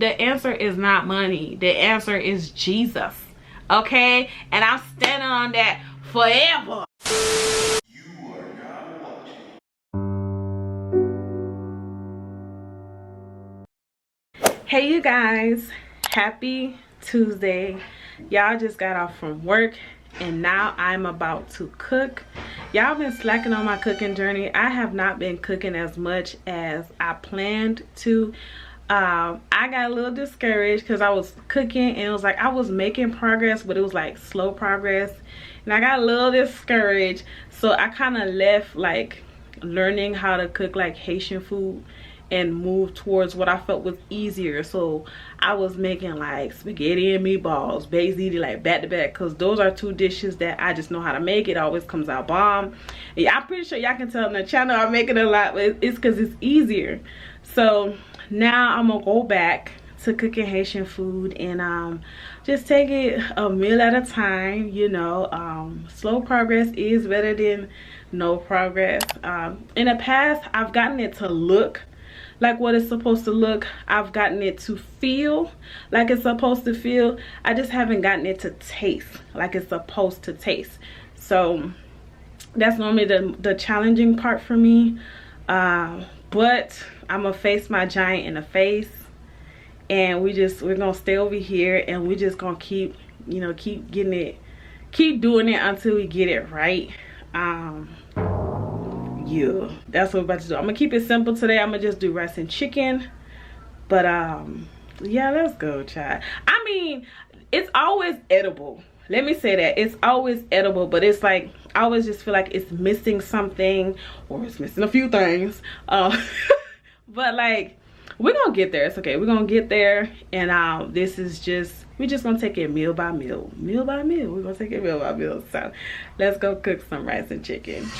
the answer is not money. The answer is Jesus. Okay? And I'm standing on that forever. You are now watching. Hey you guys, happy Tuesday. Y'all just got off from work and now I'm about to cook. Y'all been slacking on my cooking journey. I have not been cooking as much as I planned to. I got a little discouraged because I was cooking and it was like I was making progress, but it was like slow progress, and I got a little discouraged. So I kind of left like learning how to cook like Haitian food and move towards what I felt was easier. So I was making like spaghetti and meatballs, basically like back to back, because those are two dishes that I just know how to make. It always comes out bomb. Yeah, I'm pretty sure y'all can tell on the channel I'm making a lot, but it's because it's easier. So now I'm gonna go back to cooking Haitian food and just take it a meal at a time. You know, slow progress is better than no progress. In the past I've gotten it to look like what it's supposed to look. I've gotten it to feel like it's supposed to feel. I just haven't gotten it to taste like it's supposed to taste. So that's normally the challenging part for me. But I'm gonna face my giant in the face, and we're gonna stay over here and we're just gonna keep getting it, keep doing it until we get it right. Yeah, that's what we're about to do. I'm gonna keep it simple today. I'm gonna just do rice and chicken, but yeah, let's go, child. I mean, it's always edible. Let me say that it's always edible, but it's like I always just feel like it's missing something, or it's missing a few things. But like, we're gonna get there. It's okay, we're gonna get there. And this is just, we're just gonna take it meal by meal, meal by meal. We're gonna take it meal by meal. So let's go cook some rice and chicken.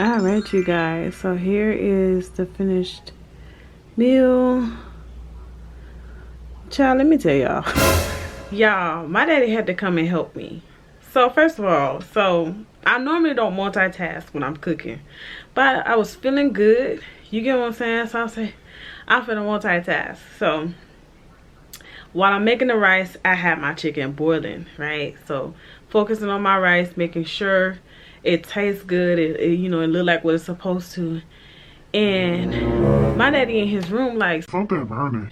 Alright you guys, so here is the finished meal. Child, let me tell y'all, my daddy had to come and help me. So first of all, so I normally don't multitask when I'm cooking, but I was feeling good, you get what I'm saying? So I say I'm finna multitask. So while I'm making the rice, I had my chicken boiling, right? So focusing on my rice, making sure it tastes good, it you know, it look like what it's supposed to. And my daddy in his room like, Something burning.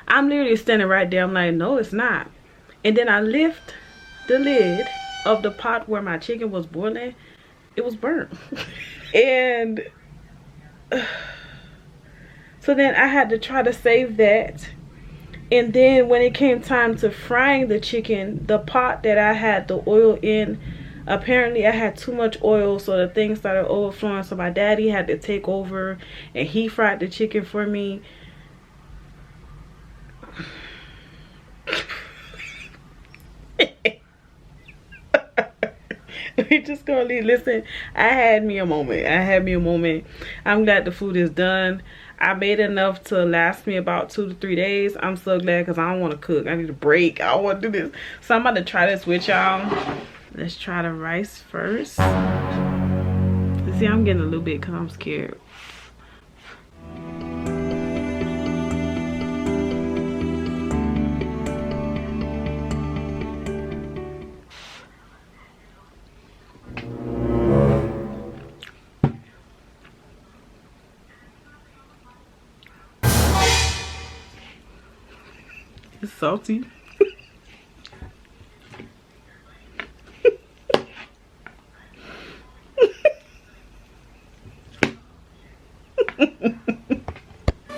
I'm literally standing right there. I'm like, no, it's not. And then I lift the lid of the pot where my chicken was boiling. It was burnt. And so then I had to try to save that. And then when it came time to frying the chicken, the pot that I had the oil in, apparently I had too much oil, so the thing started overflowing. So my daddy had to take over and he fried the chicken for me. We just gonna leave. Listen, I had me a moment. I'm glad the food is done. I made enough to last me about 2 to 3 days. I'm so glad because I don't want to cook. I need a break. I don't want to do this. So I'm about to try this with y'all. Let's try the rice first. See, I'm getting a little bit because I'm scared. It's salty.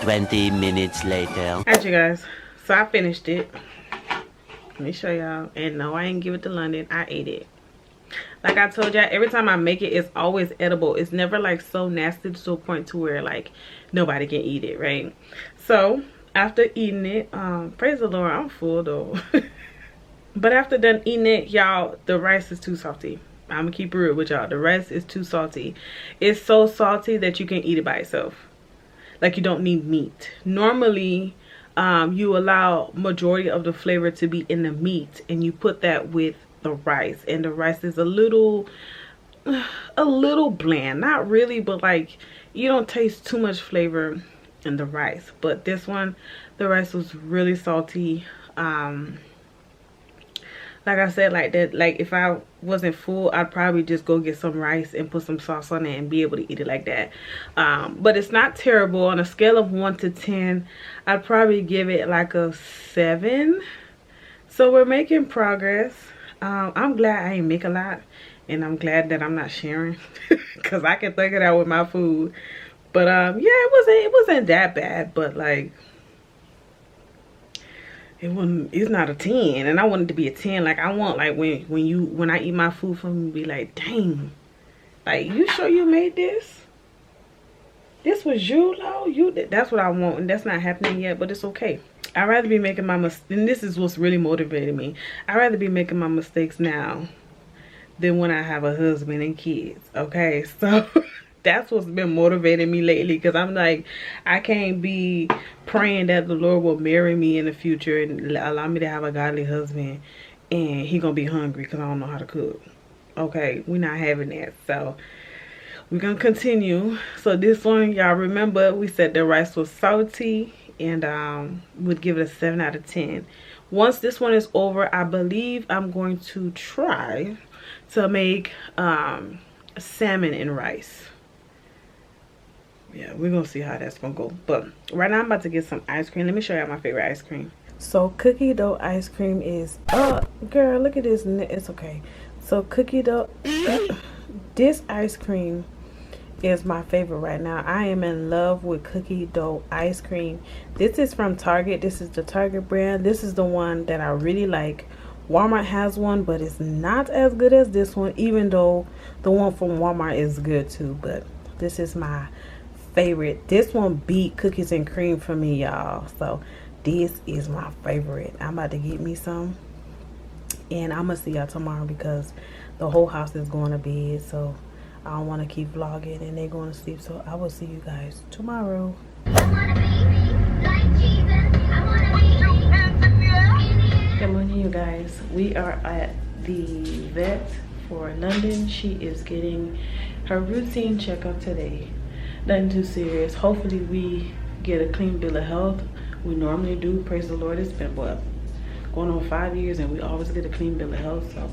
20 minutes later. Alright, you guys. So I finished it. Let me show y'all. And no, I ain't give it to London. I ate it. Like I told y'all, every time I make it, it's always edible. It's never like so nasty to a point to where like nobody can eat it, right? So after eating it, praise the Lord, I'm full though. But after done eating it, y'all, the rice is too salty. I'm gonna keep it real with y'all. The rice is too salty. It's so salty that you can eat it by itself. Like you don't need meat. Normally, you allow majority of the flavor to be in the meat, and you put that with the rice, and the rice is a little bland. Not really, but like you don't taste too much flavor in the rice. But this one, the rice was really salty. Like I said, like that, like if I wasn't full, I'd probably just go get some rice and put some sauce on it and be able to eat it like that. But it's not terrible. On a scale of 1 to 10, I'd probably give it like a 7. So we're making progress. I'm glad I ain't make a lot, and I'm glad that I'm not sharing because I can think it out with my food. But yeah, it wasn't that bad, but like it's not a 10, and I want it to be a 10. Like I want, like when I eat my food from you, be like, dang, like you sure you made this? This was you, Lo? You did. That's what I want, and that's not happening yet, but it's okay. I'd rather be making my mistakes, and this is what's really motivating me. I'd rather be making my mistakes now than when I have a husband and kids. Okay, so that's what's been motivating me lately, because I'm like, I can't be praying that the Lord will marry me in the future and allow me to have a godly husband, and he gonna be hungry because I don't know how to cook. Okay, we're not having that. So we're gonna continue. So this one, y'all remember we said the rice was salty, and would give it a 7 out of 10. Once this one is over, I believe I'm going to try to make salmon and rice. Yeah, we're gonna see how that's gonna go. But right now I'm about to get some ice cream. Let me show you my favorite ice cream. So cookie dough ice cream is, oh girl, look at this. It's okay. So cookie dough, this ice cream is my favorite right now. I am in love with cookie dough ice cream. This is from Target. This is the Target brand. This is the one that I really like. Walmart has one, but it's not as good as this one, even though the one from Walmart is good too. But this is my favorite. This one beat cookies and cream for me, y'all. So this is my favorite. I'm about to get me some, and I'm gonna see y'all tomorrow because the whole house is going to bed. So I don't want to keep vlogging and they're going to sleep. So I will see you guys tomorrow. Good morning, you guys. We are at the vet for London. She is getting her routine checkup today. Nothing too serious. Hopefully we get a clean bill of health. We normally do. Praise the Lord. It's been what, going on 5 years, and we always get a clean bill of health. So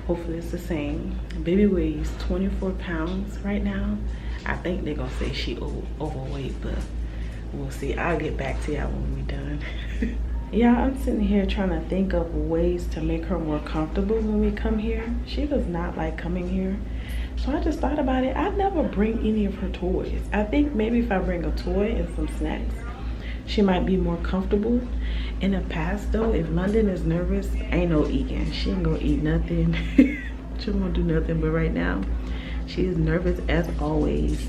hopefully it's the same. Baby weighs 24 pounds right now. I think they're gonna say she overweight, but we'll see. I'll get back to y'all when we're done. Yeah, I'm sitting here trying to think of ways to make her more comfortable when we come here. She does not like coming here. So I just thought about it. I never bring any of her toys. I think maybe if I bring a toy and some snacks, she might be more comfortable. In the past though, if London is nervous, ain't no eating. She ain't gonna eat nothing. She won't do nothing. But right now, she is nervous as always.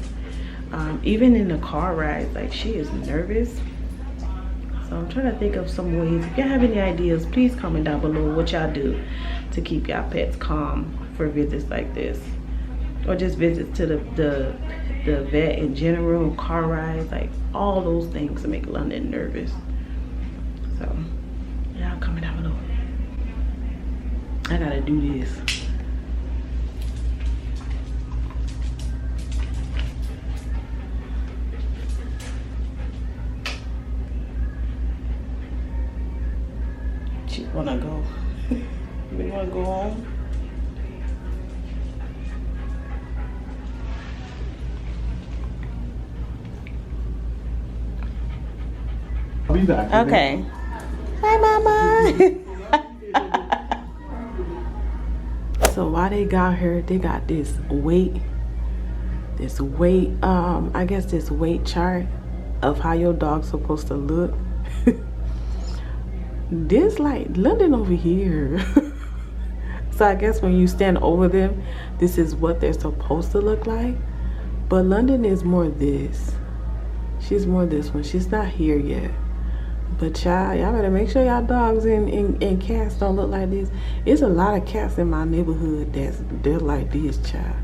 Even in the car rides, like she is nervous. So I'm trying to think of some ways. If y'all have any ideas, please comment down below what y'all do to keep y'all pets calm for visits like this, or just visits to the vet in general, car rides, like all those things to make London nervous. So y'all comment down below. I gotta do this. She wanna go. We wanna go home. I'll be back. Okay. Hi, mama. So while they got her, they got this weight, I guess this weight chart of how your dog's supposed to look. This like London over here. So I guess when you stand over them, this is what they're supposed to look like. But London is more this. She's more this one. She's not here yet. But y'all better make sure y'all dogs and cats don't look like this. It's a lot of cats in my neighborhood they're like this, child.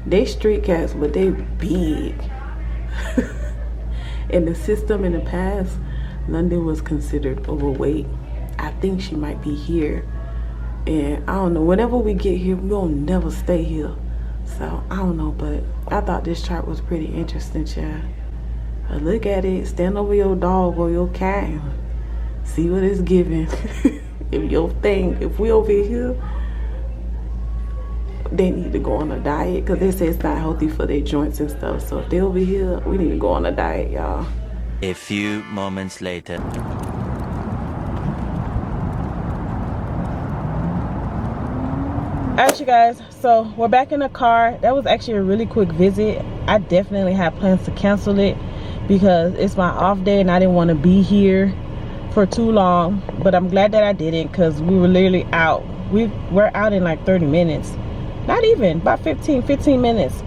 They street cats, but they big. In the system in the past, London was considered overweight. I think she might be here. And I don't know, whenever we get here, we're gonna never stay here. So I don't know, but I thought this chart was pretty interesting, child. Look at it, stand over your dog or your cat, see what it's giving. If we over here, they need to go on a diet, because they say it's not healthy for their joints and stuff. So if they over here, we need to go on a diet, y'all. A few moments later. Alright, you guys, so we're back in the car. That was actually a really quick visit. I definitely had plans to cancel it because it's my off day and I didn't want to be here for too long, but I'm glad that I didn't, because we were literally out. We're out in like 30 minutes, not even, about 15 minutes.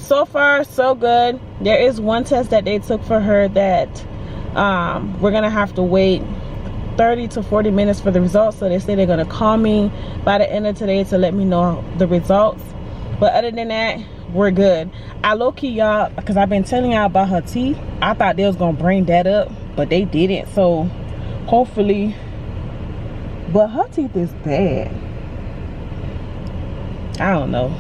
So far so good. There is one test that they took for her that we're gonna have to wait 30 to 40 minutes for the results. So they say they're gonna call me by the end of today to let me know the results. But other than that, we're good. I low-key, y'all, because I've been telling y'all about her teeth, I thought they was gonna bring that up, but they didn't. So hopefully, but her teeth is bad. I don't know.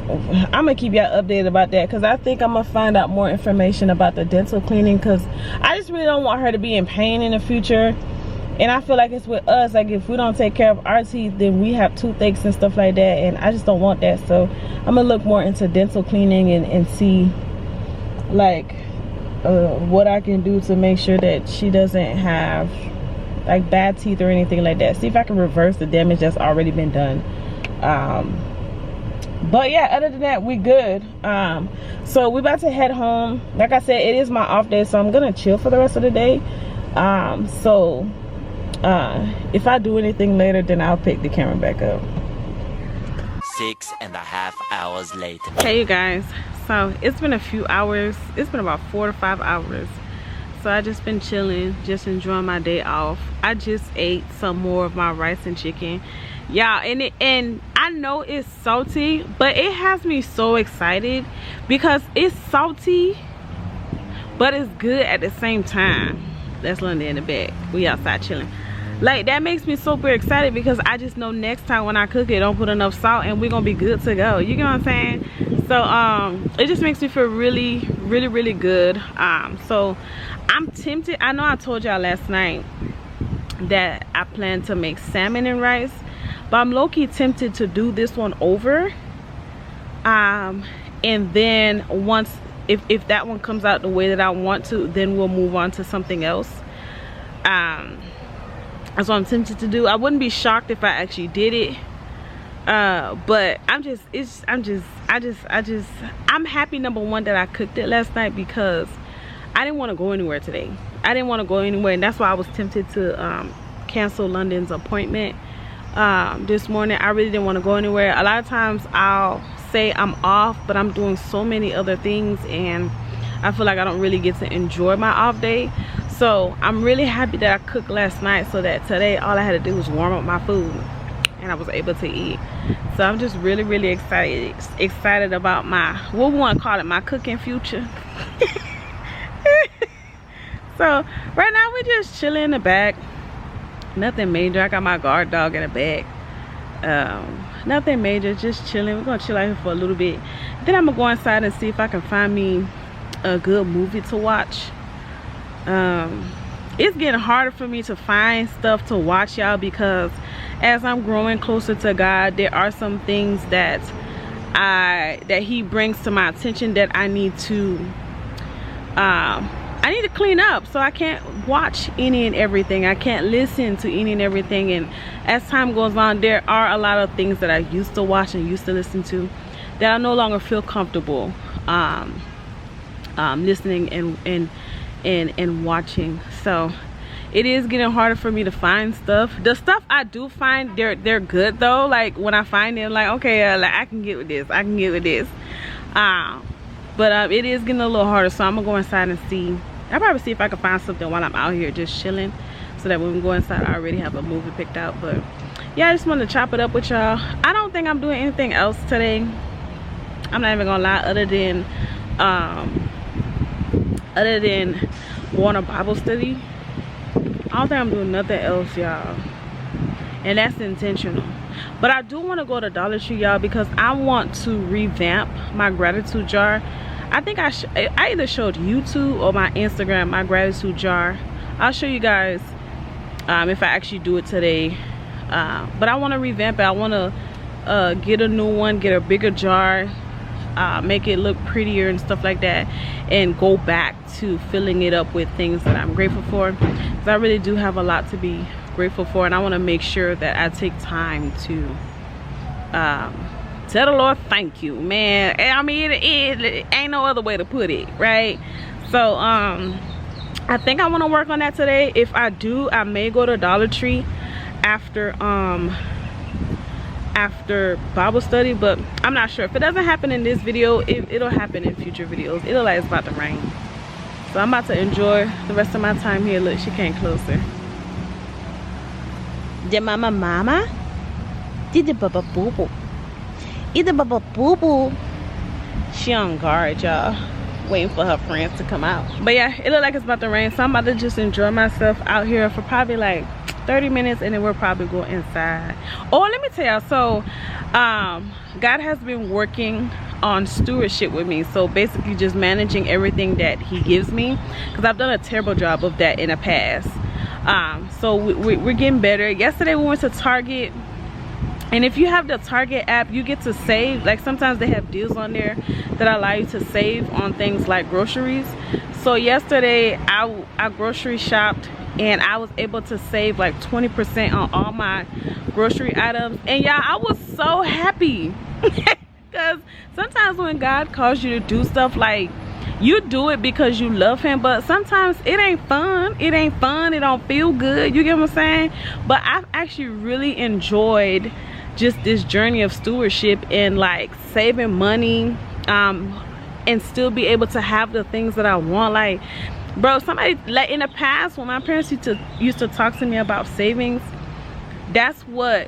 I'm gonna keep y'all updated about that, because I think I'm gonna find out more information about the dental cleaning, because I just really don't want her to be in pain in the future. And I feel like it's with us, like if we don't take care of our teeth, then we have toothaches and stuff like that, and I just don't want that. So I'm gonna look more into dental cleaning and see like what I can do to make sure that she doesn't have like bad teeth or anything like that. See if I can reverse the damage that's already been done. But yeah, other than that, we good. So we about to head home. Like I said, it is my off day, so I'm gonna chill for the rest of the day. If I do anything later, then I'll pick the camera back up. 6.5 hours later. Hey you guys, so it's been a few hours. It's been about 4 to 5 hours. So I just been chilling, just enjoying my day off. I just ate some more of my rice and chicken, y'all, and I know it's salty, but it has me so excited because it's salty but it's good at the same time. That's Linda in the back. We outside chilling. Like, that makes me super excited because I just know next time when I cook it, don't put enough salt and we're gonna be good to go. You know what I'm saying? So it just makes me feel really good. So I'm tempted. I know I told y'all last night that I plan to make salmon and rice, but I'm low-key tempted to do this one over, and then once if that one comes out the way that I want to, then we'll move on to something else. That's what I'm tempted to do. I wouldn't be shocked if I actually did it, but I'm happy, number one, that I cooked it last night because I didn't want to go anywhere today. I didn't want to go anywhere, and that's why I was tempted to cancel London's appointment this morning. I really didn't want to go anywhere. A lot of times I'll say I'm off, but I'm doing so many other things and I feel like I don't really get to enjoy my off day. So I'm really happy that I cooked last night, so that today all I had to do was warm up my food and I was able to eat. So I'm just really excited about my, what we want to call it, my cooking future. So right now we just chilling in the back. Nothing major. I got my guard dog in the back. Nothing major, just chilling. We're gonna chill out here for a little bit, then I'm gonna go inside and see if I can find me a good movie to watch. It's getting harder for me to find stuff to watch, y'all, because as I'm growing closer to God, there are some things that he brings to my attention that I need I need to clean up, so I can't watch any and everything. I can't listen to any and everything. And as time goes on, there are a lot of things that I used to watch and used to listen to that I no longer feel comfortable listening and watching. So it is getting harder for me to find stuff. The stuff I do find, they're good though. Like when I find them, like, okay, like I can get with this, I can get with this. But it is getting a little harder, so I'm gonna go inside and see. I'll probably see if I can find something while I'm out here just chilling, so that when we go inside I already have a movie picked out. But yeah, I just wanted to chop it up with y'all. I don't think I'm doing anything else today. I'm not even gonna lie, other than going to Bible study. I don't think I'm doing nothing else, y'all, and that's intentional. But I do want to go to Dollar Tree, y'all, because I want to revamp my gratitude jar. I think I either showed YouTube or my Instagram my gratitude jar. I'll show you guys if I actually do it today. But I want to revamp it. I want to get a new one, get a bigger jar, make it look prettier and stuff like that, and go back to filling it up with things that I'm grateful for, because I really do have a lot to be grateful for, and I want to make sure that I take time to tell the Lord thank you, man. I mean, it ain't no other way to put it, right? So I think I want to work on that today. If I do, I may go to Dollar Tree after Bible study, but I'm not sure. If it doesn't happen in this video, it'll happen in future videos. It'll, like, it's about to rain, so I'm about to enjoy the rest of my time here. Look, she came closer. Did mama did the baba boo boo, eat the baba boo boo. She on guard, y'all, waiting for her friends to come out. But yeah, it look like it's about to rain, so I'm about to just enjoy myself out here for probably like 30 minutes, and then we'll probably go inside. Oh, let me tell y'all, so God has been working on stewardship with me, so basically just managing everything that he gives me, because I've done a terrible job of that in the past. So we're getting better. Yesterday we went to Target, and if you have the Target app, you get to save. Like sometimes they have deals on there that allow you to save on things like groceries. So yesterday I grocery shopped, and I was able to save like 20% on all my grocery items. And y'all, I was so happy because sometimes when God calls you to do stuff, like, you do it because you love him, but sometimes it ain't fun. It ain't fun. It don't feel good. You get what I'm saying? But I've actually really enjoyed just this journey of stewardship and like saving money, and still be able to have the things that I want. Like, bro, somebody, like in the past when my parents used to talk to me about savings, that's what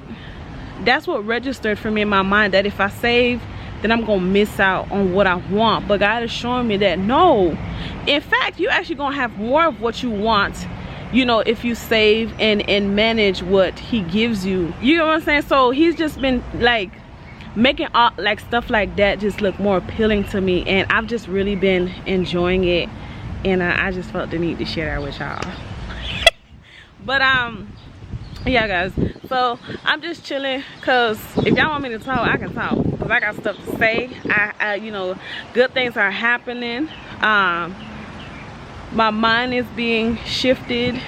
registered for me in my mind, that if I save, then I'm gonna miss out on what I want. But God is showing me that no, in fact, you actually gonna have more of what you want, you know, if you save and manage what he gives you. You know what I'm saying? So he's just been like making all like stuff like that just look more appealing to me, and I've just really been enjoying it, and I just felt the need to share that with y'all. But yeah guys, so I'm just chilling, because if y'all want me to talk, I can talk, because I got stuff to say. I you know, good things are happening. My mind is being shifted.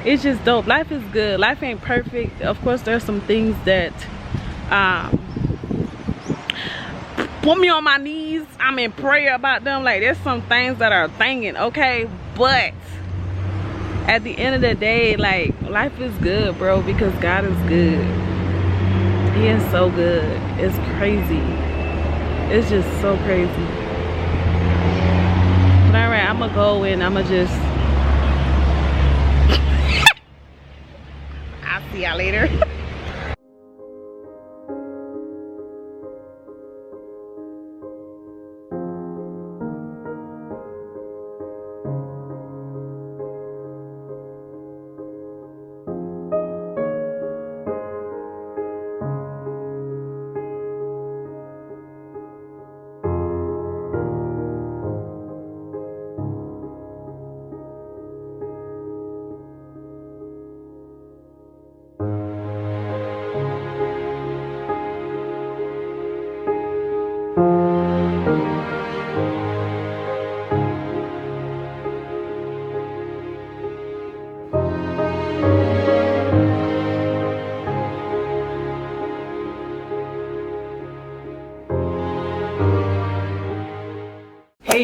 It's just dope. Life is good. Life ain't perfect. Of course there's some things that put me on my knees. I'm in prayer about them. Like, there's some things that are thinging, okay? But at the end of the day, like, life is good, bro, because God is good. He is so good. It's crazy. It's just so crazy. But all right, I'm gonna go and I'm gonna just I'll see y'all later.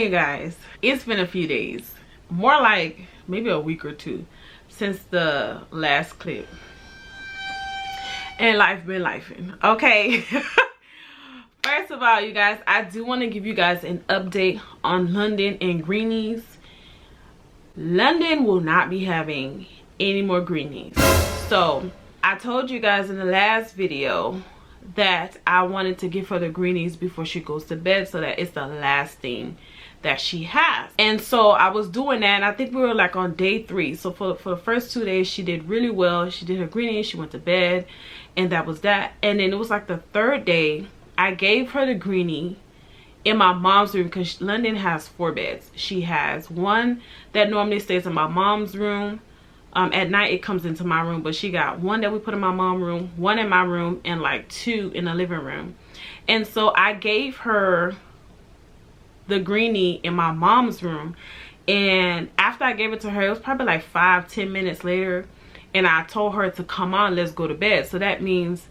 Okay guys, it's been a few days, more like maybe a week or two since the last clip, and life been lifing. Okay. First of all, you guys, I do want to give you guys an update on London and greenies. London will not be having any more greenies. So I told you guys in the last video that I wanted to give her the greenies before she goes to bed, so that it's the last thing that she has. And so I was doing that, and I think we were like on day 3. So for the first 2 days she did really well. She did her greenies, she went to bed, and that was that. And then it was like the 3rd day I gave her the greenie in my mom's room, because London has 4 beds. She has one that normally stays in my mom's room. At night it comes into my room, but she got one that we put in my mom's room, one in my room, and like 2 in the living room. And so I gave her the greenie in my mom's room, and after I gave it to her, it was probably like 5-10 minutes later, and I told her to come on, let's go to bed. So that means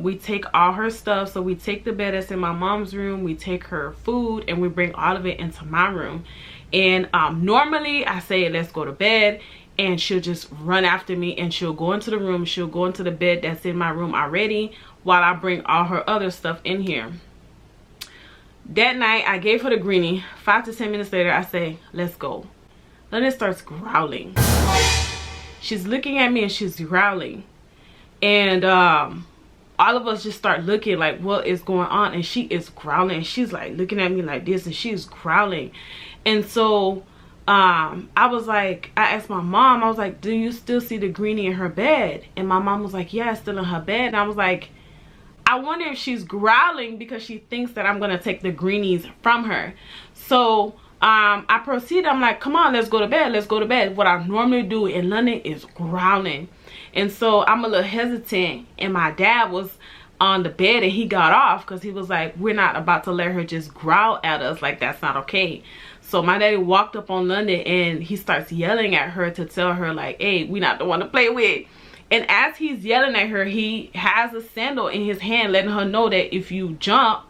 we take all her stuff. So we take the bed that's in my mom's room, we take her food, and we bring all of it into my room. And normally I say let's go to bed, and she'll just run after me, and she'll go into the room, she'll go into the bed that's in my room already, while I bring all her other stuff in here. That night I gave her the greenie. 5 to 10 minutes later I say let's go. Then it starts growling. She's looking at me and she's growling, and all of us just start looking like what is going on. And she is growling, she's like looking at me like this, and she's growling. And so I was like, I asked my mom, I was like, do you still see the greenie in her bed? And my mom was like, yeah, it's still in her bed. And I was like, I wonder if she's growling because she thinks that I'm gonna take the greenies from her. So I proceeded, I'm like, come on, let's go to bed, let's go to bed. What I normally do in London is growling. And so I'm a little hesitant, and my dad was on the bed and he got off, because he was like, we're not about to let her just growl at us, like that's not okay. So my daddy walked up on London and he starts yelling at her to tell her like, hey, we not the one to play with. And as he's yelling at her, he has a sandal in his hand, letting her know that if you jump,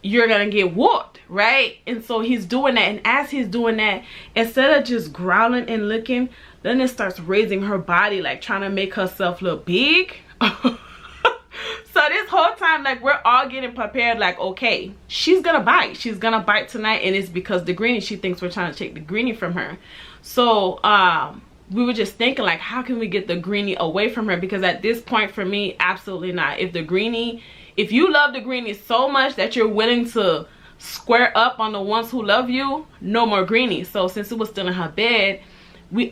you're gonna get whooped, right? And so he's doing that, and as he's doing that, instead of just growling and looking, London starts raising her body, like trying to make herself look big. So this whole time, like, we're all getting prepared, like, okay, she's gonna bite tonight, and it's because the greenie, she thinks we're trying to take the greenie from her. So we were just thinking like, how can we get the greenie away from her? Because at this point for me, absolutely not. If you love the greenie so much that you're willing to square up on the ones who love you, no more greenie. So since it was still in her bed,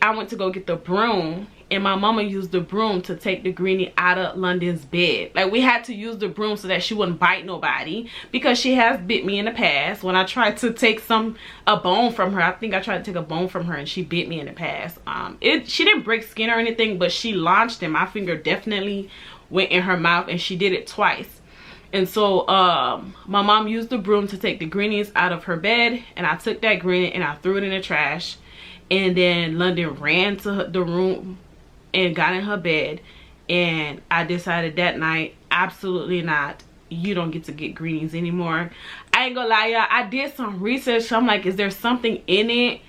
I went to go get the broom, and my mama used the broom to take the greenie out of London's bed. Like, we had to use the broom so that she wouldn't bite nobody, because she has bit me in the past when I tried to take a bone from her. I think I tried to take a bone from her and she bit me in the past. She didn't break skin or anything, but she launched, and my finger definitely went in her mouth, and she did it twice. And so my mom used the broom to take the greenies out of her bed, and I took that greenie and I threw it in the trash. And then London ran to the room and got in her bed, and I decided that night, absolutely not, you don't get to get greenies anymore. I ain't gonna lie, y'all, I did some research. I'm like, is there something in it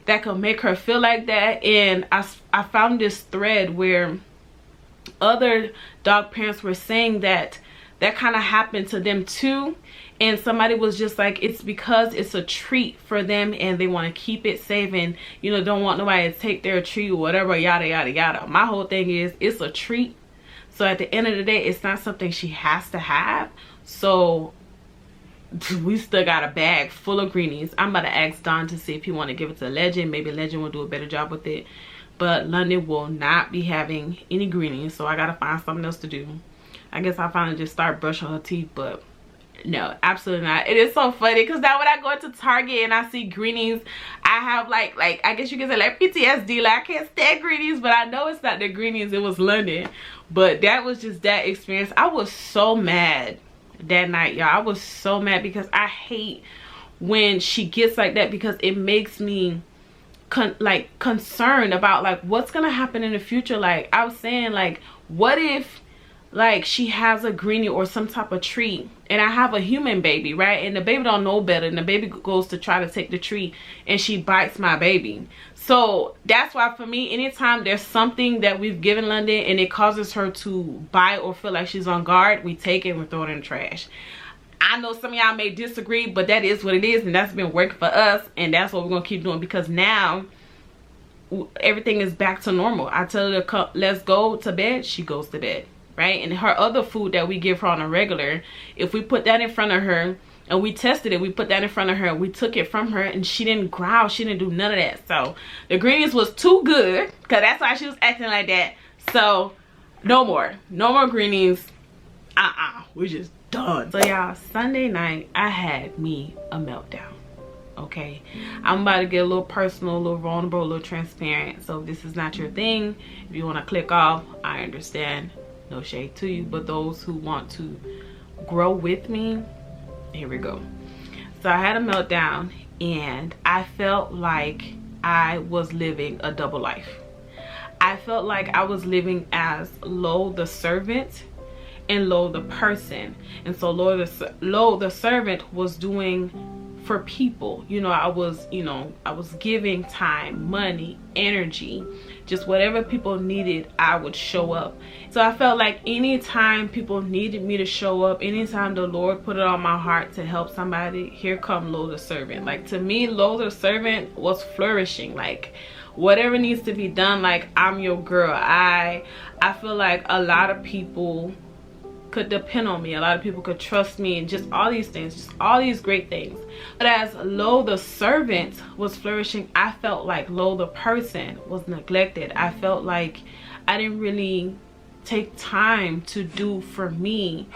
that could make her feel like that? And I found this thread where other dog parents were saying that kind of happened to them too, and somebody was just like, it's because it's a treat for them and they want to keep it safe, and you know, don't want nobody to take their treat or whatever, yada yada yada. My whole thing is, it's a treat, so at the end of the day, it's not something she has to have. So we still got a bag full of greenies. I'm about to ask Don to see if he want to give it to Legend. Maybe Legend will do a better job with it, but London will not be having any greenies, so I gotta find something else to do. I guess I'll finally just start brushing her teeth, but no, absolutely not. It is so funny because now when I go into Target and I see greenies, I have like I guess you can say like PTSD. Like, I can't stand greenies, but I know it's not the greenies, it was London. But that was just that experience. I was so mad that night, y'all. I was so mad because I hate when she gets like that, because it makes me concerned about like what's gonna happen in the future. Like, I was saying, like, what if like she has a greenie or some type of treat and I have a human baby, right? And the baby don't know better, and the baby goes to try to take the treat and she bites my baby. So that's why for me, anytime there's something that we've given London and it causes her to bite or feel like she's on guard, we take it and we throw it in the trash. I know some of y'all may disagree, but that is what it is, and that's been working for us, and that's what we're gonna keep doing, because now everything is back to normal. I tell her to let's go to bed, she goes to bed, right? And her other food that we give her on a regular, if we put that in front of her and we tested it, we put that in front of her, we took it from her, and she didn't growl, she didn't do none of that. So the greens was too good, because that's why she was acting like that. So no more greenies. We're just done. So y'all, Sunday night I had me a meltdown. Okay, I'm about to get a little personal, a little vulnerable, a little transparent. So if this is not your thing, if you want to click off, I understand. No shade to you, but those who want to grow with me, here we go. So I had a meltdown, and I felt like I was living a double life. I felt like I was living as Lo the servant and Lo the person. And so Lo the servant was doing for people, you know, I was giving time, money, energy, just whatever people needed, I would show up. So I felt like anytime people needed me to show up, anytime the Lord put it on my heart to help somebody, here come Lo the servant. Like, to me, Lo the servant was flourishing. Like, whatever needs to be done, like, I'm your girl. I feel like a lot of people could depend on me, a lot of people could trust me, and just all these things, just all these great things. But as Lo the servant was flourishing, I felt like Lo the person was neglected. I felt like I didn't really take time to do for me.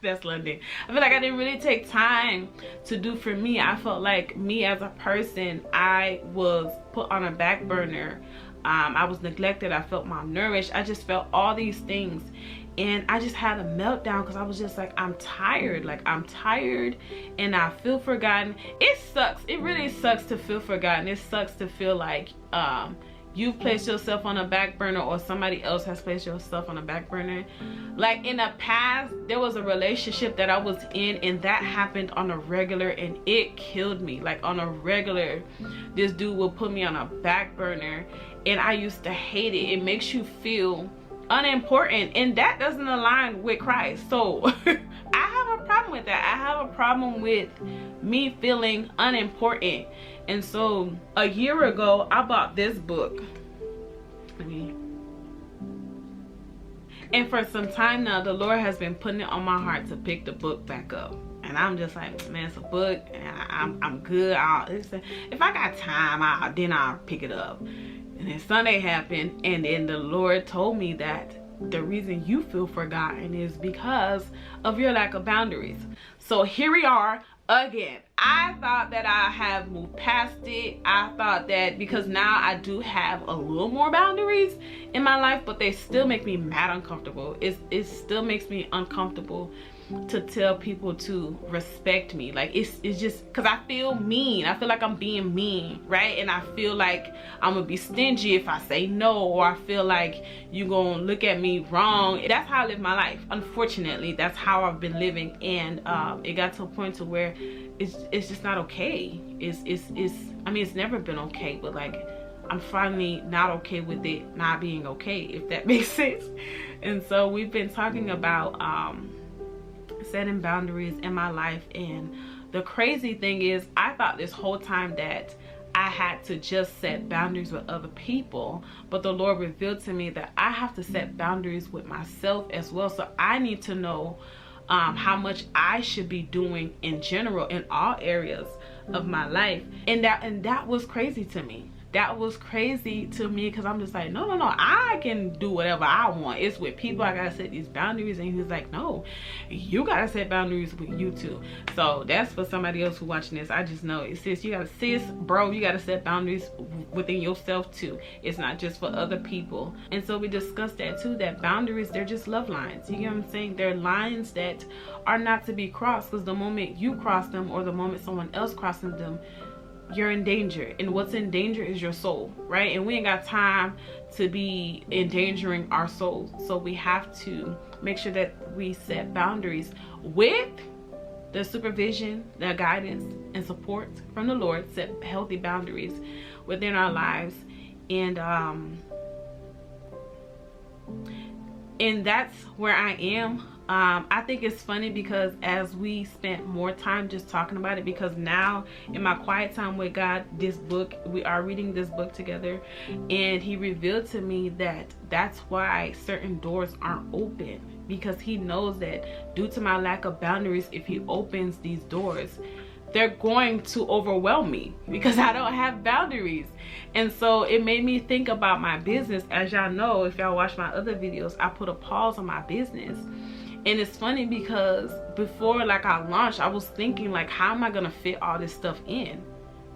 That's London. I feel like I didn't really take time to do for me. I felt like me as a person, I was put on a back burner. I was neglected. I felt malnourished. I just felt all these things, and I just had a meltdown because I was just like, I'm tired. Like, I'm tired and I feel forgotten. It sucks. It really sucks to feel forgotten. It sucks to feel like you've placed yourself on a back burner, or somebody else has placed yourself on a back burner. Like, in the past, there was a relationship that I was in, and that happened on a regular, and it killed me. Like, on a regular, this dude will put me on a back burner, and I used to hate it. It makes you feel unimportant, and that doesn't align with Christ. So I have a problem with that. I have a problem with me feeling unimportant. And so a year ago, I bought this book. And for some time now, the Lord has been putting it on my heart to pick the book back up. And I'm just like, man, it's a book, and I'm good. If I got time, then I'll pick it up. And then Sunday happened, and then the Lord told me that the reason you feel forgotten is because of your lack of boundaries. So here we are again. I thought that I have moved past it. I thought that because now I do have a little more boundaries in my life, but they still make me mad uncomfortable. It still makes me uncomfortable to tell people to respect me. Like, it's just because I feel mean. I feel like I'm being mean, right? And I feel like I'm gonna be stingy if I say no, or I feel like you gonna look at me wrong. That's how I live my life. Unfortunately, that's how I've been living, and it got to a point to where it's just not okay. I mean, it's never been okay, but like, I'm finally not okay with it not being okay, if that makes sense. And so we've been talking about setting boundaries in my life, and the crazy thing is, I thought this whole time that I had to just set boundaries with other people, but the Lord revealed to me that I have to set boundaries with myself as well. So I need to know how much I should be doing in general in all areas of my life. And that was crazy to me. That was crazy to me, because I'm just like, no, I can do whatever I want. It's with people I gotta set these boundaries. And he's like, no, you gotta set boundaries with you too. So that's for somebody else who's watching this. I just know it says, you gotta set boundaries within yourself too. It's not just for other people. And so we discussed that too, that boundaries, they're just love lines. You get what I'm saying? They're lines that are not to be crossed, because the moment you cross them, or the moment someone else crosses them, you're in danger. And what's in danger is your soul, right? And we ain't got time to be endangering our souls. So we have to make sure that we set boundaries with the supervision, the guidance, and support from the Lord. Set healthy boundaries within our lives, and that's where I am. I think it's funny because as we spent more time just talking about it, because now in my quiet time with God, this book, we are reading this book together, and he revealed to me that that's why certain doors aren't open, because he knows that due to my lack of boundaries, if he opens these doors, they're going to overwhelm me because I don't have boundaries. And so it made me think about my business. As y'all know, if y'all watch my other videos, I put a pause on my business. And it's funny because before like I launched, I was thinking like, how am I gonna fit all this stuff in,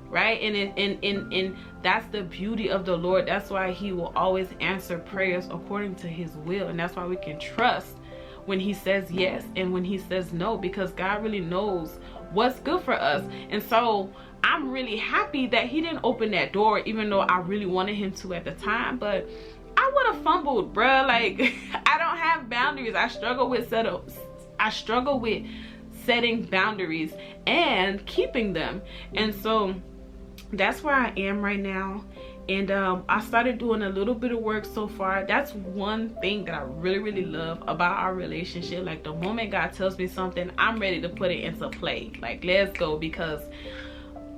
right? And that's the beauty of the Lord. That's why he will always answer prayers according to his will, and that's why we can trust when he says yes and when he says no, because God really knows what's good for us. And so I'm really happy that he didn't open that door, even though I really wanted him to at the time. But I would have fumbled, bruh. Like, I don't have boundaries. I struggle with setting boundaries and keeping them. And so that's where I am right now. And I started doing a little bit of work so far. That's one thing that I really love about our relationship. Like, the moment God tells me something, I'm ready to put it into play. Like, let's go, because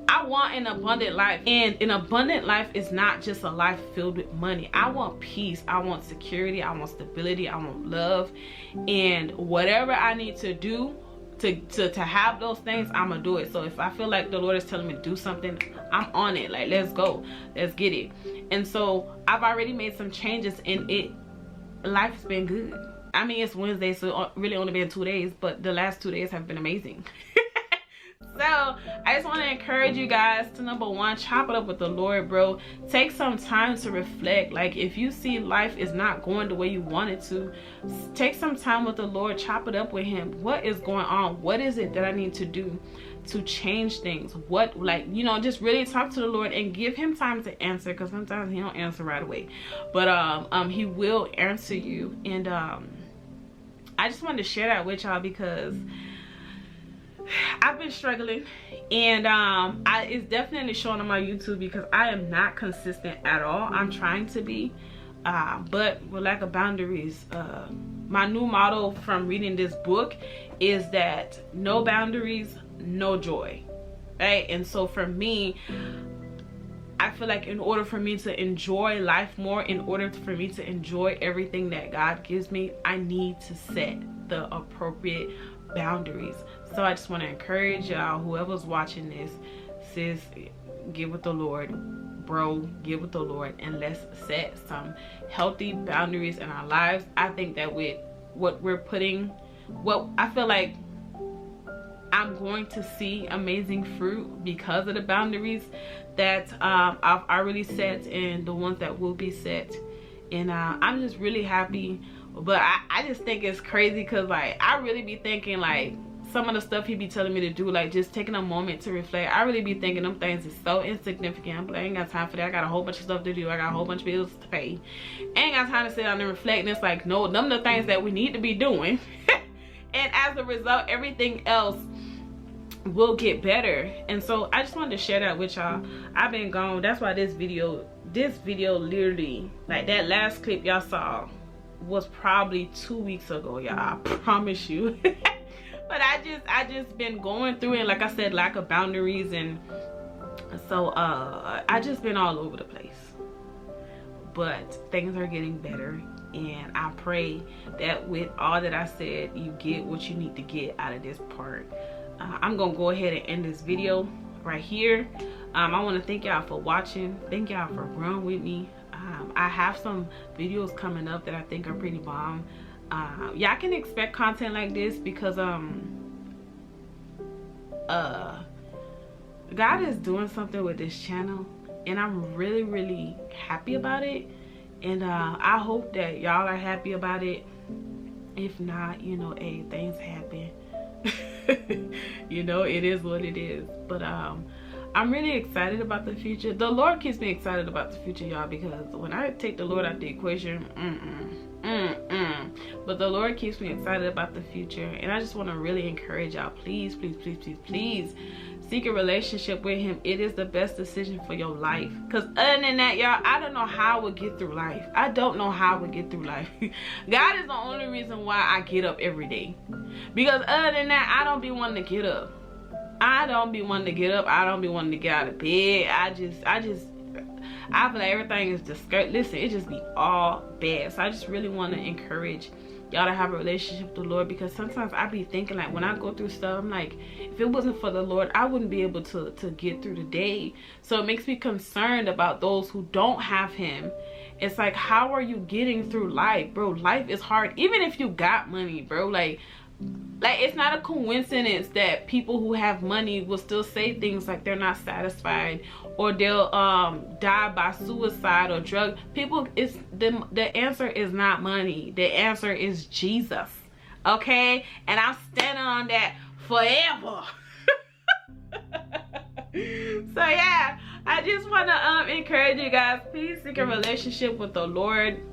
I want an abundant life. And an abundant life is not just a life filled with money. I want peace. I want security. I want stability. I want love. And whatever I need to do to have those things, I'm gonna do it. So if I feel like the Lord is telling me to do something, I'm on it. Like, let's go, let's get it. And so I've already made some changes, and life's been good. I mean, it's Wednesday, so really only been 2 days, but the last 2 days have been amazing. So I just want to encourage you guys to, number one, chop it up with the Lord, bro. Take some time to reflect. Like, if you see life is not going the way you want it to, take some time with the Lord, chop it up with him. What is going on? What is it that I need to do to change things? What, like, you know, just really talk to the Lord and give him time to answer, because sometimes he don't answer right away, but he will answer you. And I just wanted to share that with y'all because I've been struggling, and it's definitely showing on my YouTube because I am not consistent at all. I'm trying to be, but with lack of boundaries. My new motto from reading this book is that no boundaries, no joy, right? And so for me, I feel like in order for me to enjoy life more, in order for me to enjoy everything that God gives me, I need to set the appropriate boundaries. So I just want to encourage y'all, whoever's watching this, sis, get with the Lord, bro, get with the Lord, and let's set some healthy boundaries in our lives. I think that with what we're putting, what I feel like I'm going to see amazing fruit because of the boundaries that I've already set and the ones that will be set. And I'm just really happy. But I just think it's crazy because, like, I really be thinking, like, some of the stuff he be telling me to do, like just taking a moment to reflect, I really be thinking them things is so insignificant. I'm like, I ain't got time for that. I got a whole bunch of stuff to do. I got a whole bunch of bills to pay. I ain't got time to sit down and reflect. And it's like, no, them are the things that we need to be doing. And as a result, everything else will get better. And so I just wanted to share that with y'all. I've been gone. That's why this video literally, like that last clip y'all saw was probably 2 weeks ago, y'all. I promise you. But I just been going through it, like I said, lack of boundaries, and so I just been all over the place. But things are getting better, and I pray that with all that I said, you get what you need to get out of this part. I'm gonna go ahead and end this video right here. I want to thank y'all for watching. Thank y'all for growing with me. I have some videos coming up that I think are pretty bomb. Y'all can expect content like this because God is doing something with this channel, and I'm really happy about it. And I hope that y'all are happy about it. If not, you know, hey, things happen. You know, it is what it is. But I'm really excited about the future. The Lord keeps me excited about the future, y'all, because when I take the Lord out the equation, time. But the Lord keeps me excited about the future, and I just want to really encourage y'all, please, please, please, please, please seek a relationship with him. It is the best decision for your life. Because other than that, y'all, I don't know how I would get through life. I don't know how I would get through life. God is the only reason why I get up every day. Because other than that, I don't be wanting to get up. I don't be wanting to get up. I don't be wanting to get out of bed. I feel like everything is discouraged. Listen, it just be all bad. So I just really want to encourage y'all to have a relationship with the Lord, because sometimes I be thinking, like, when I go through stuff, I'm like, if it wasn't for the Lord, I wouldn't be able to get through the day. So it makes me concerned about those who don't have him. It's like, how are you getting through life, bro? Life is hard. Even if you got money, bro, like it's not a coincidence that people who have money will still say things like they're not satisfied, or they'll die by suicide or drug. People, it's the answer is not money. The answer is Jesus. Okay? And I'm standing on that forever. So yeah, I just want to encourage you guys, please seek a relationship with the Lord.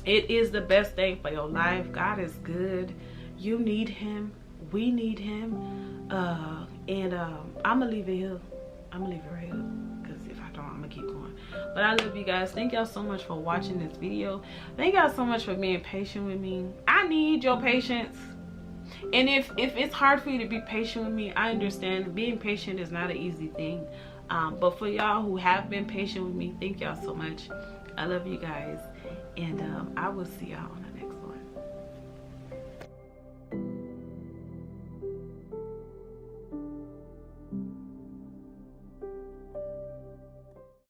It is the best thing for your life. God is good. You need him. We need him. And I'm gonna leave it here. I'm gonna leave it right here, because if I don't, I'm gonna keep going. But I love you guys. Thank y'all so much for watching this video. Thank y'all so much for being patient with me. I need your patience. And if it's hard for you to be patient with me, I understand. Being patient is not an easy thing. But for y'all who have been patient with me, thank y'all so much. I love you guys. And I will see y'all on the